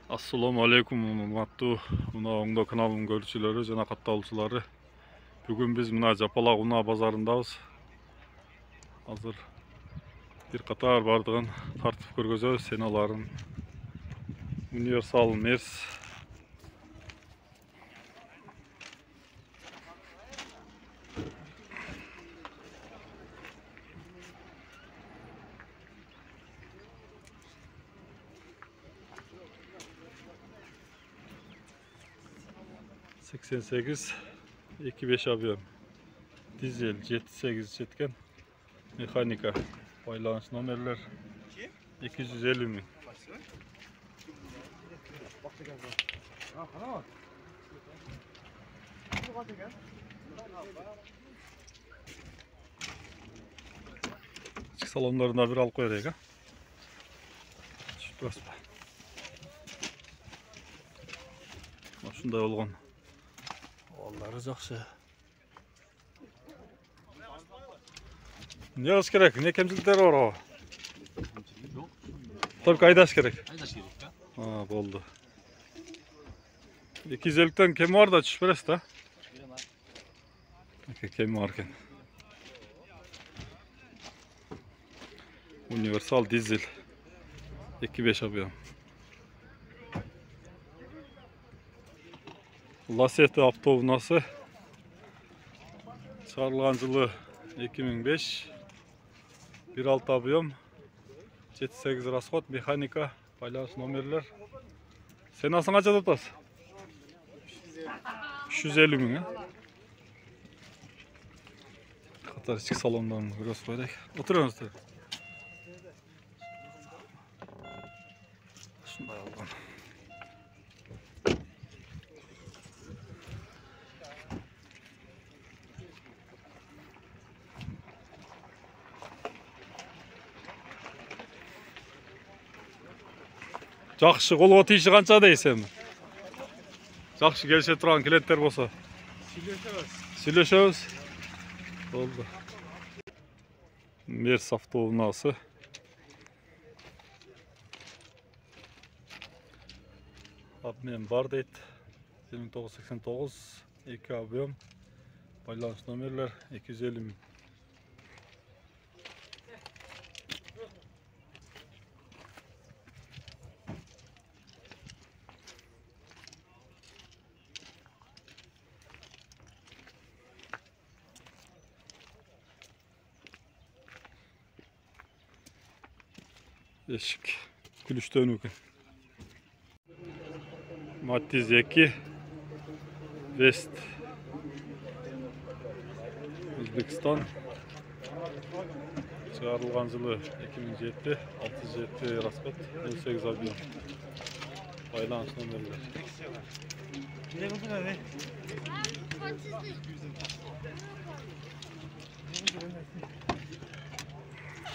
Assalamu alaikum, урматтуу мына оңдо каналымдын көрүүчүлөрү жана катталуучулары. Бүгүн биз мына Жапалак унаа базарындабыз. Азыр бир катар бардыгын тартып көргөзөбүз. Сеналарын Универсал Мерс. Seksen sekiz 25 объем, dizel 78 жеткен, mekanika, байланыш номерлер 250 000. İçki salonlarında bir al koyarız ha. Şurası. Şunday olgun. Onları жақсы. Ne olsun gerek? Ne kemçilikler var o? Только aydaş gerek. Aydaş gerek ya. Ha, oldu. 250'den kem var da çüşperesi da. Kem varken. Universal dizel 2.5 объем. Lasetti avtounası çıkarılgan жылы 2005, 1.6 объем, 78 расход, mekanika, байланыш номерлер. Senaсын kaça tutası? 350 000. Katar içki salondan biraz koyduk. Oturuyorsunuz. Şunday oldu. Жақсы, қолға тиіші қанша дейсің? Жақсы келсе тұрған клиенттер болса. Сөйлесеміз. Болды. Мерс автоунасы. Обмен бар дейді. 1989, 2 объем, байланыш номерлер 250 000. Eşik, külüşten ökün. Matiz 2, West, Özbekistan. Çıkarılgan жылы 2007, 607 расход, 18 объем. Байланыш номерлер.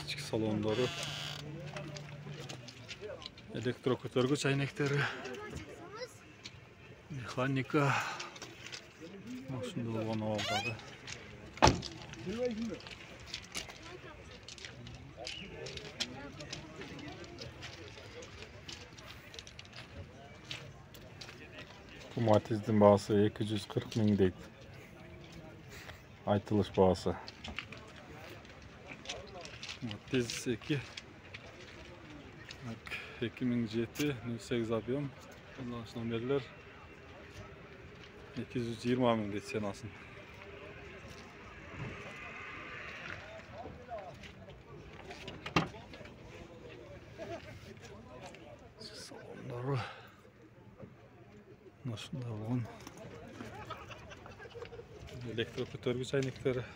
İçki salonları. Elektro көтергіч әйнектері, mekanika, осында болған ауылдары. Матиздің бағасы 240 000 дейді. Айтылыш бағасы. Matiz 2. 2007, 08 объем, байланыш номерлер 220 000 дейді сенасын. Салондары осында болған. Электро көтергіч әйнектері.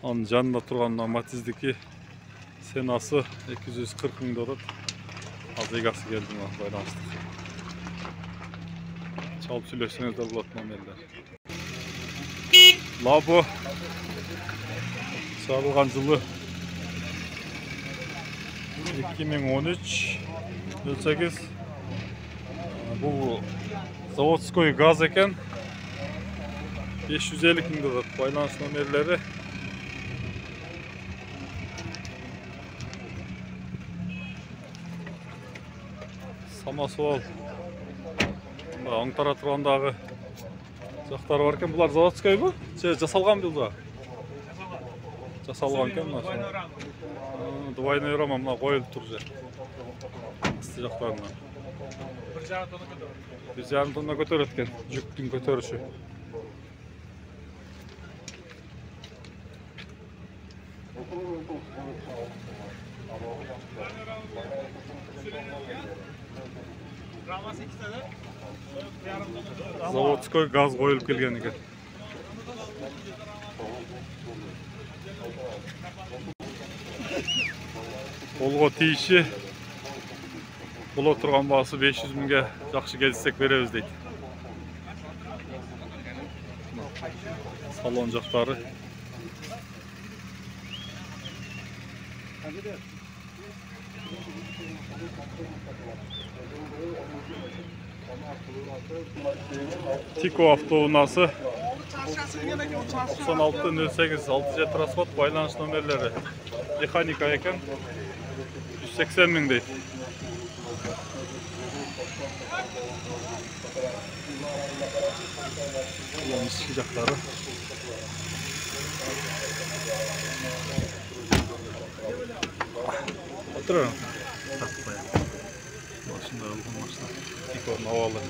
Onun жанында тұрған Матиздікі сенасы 240 000 додат. Азайғасы келді ма байланыстық. Çalıp söyleseniz de bulat номерлер. Labo çıkarılgan жылы 2013, 08. Bu Zavodskoy gaz eken. 550 000 dolar. Байланыс номерлері. Самосвал. Аңтара тұрғандағы жақтары бар екен. Бұлар заводскай ба? Жасалған бұл. Жасалған екен мына. Двойной рама мына қойылып тұр же. Асты жақтарына. 1,5 тонна көтереді екен. Жүктің көтеріші. Заводской газ қойылып келген екен. Қолға тиіші бұл отырған басы 500 000-ге жақшы келістек береміз дейді. Салон жақтары. Тико автоунасы 9608 6 расход, байланыс номерлері механика екен. 180 000 дейді. Бұлан ішкі жақтары. Отырырым. Машында алған машина. Тикорын авалы.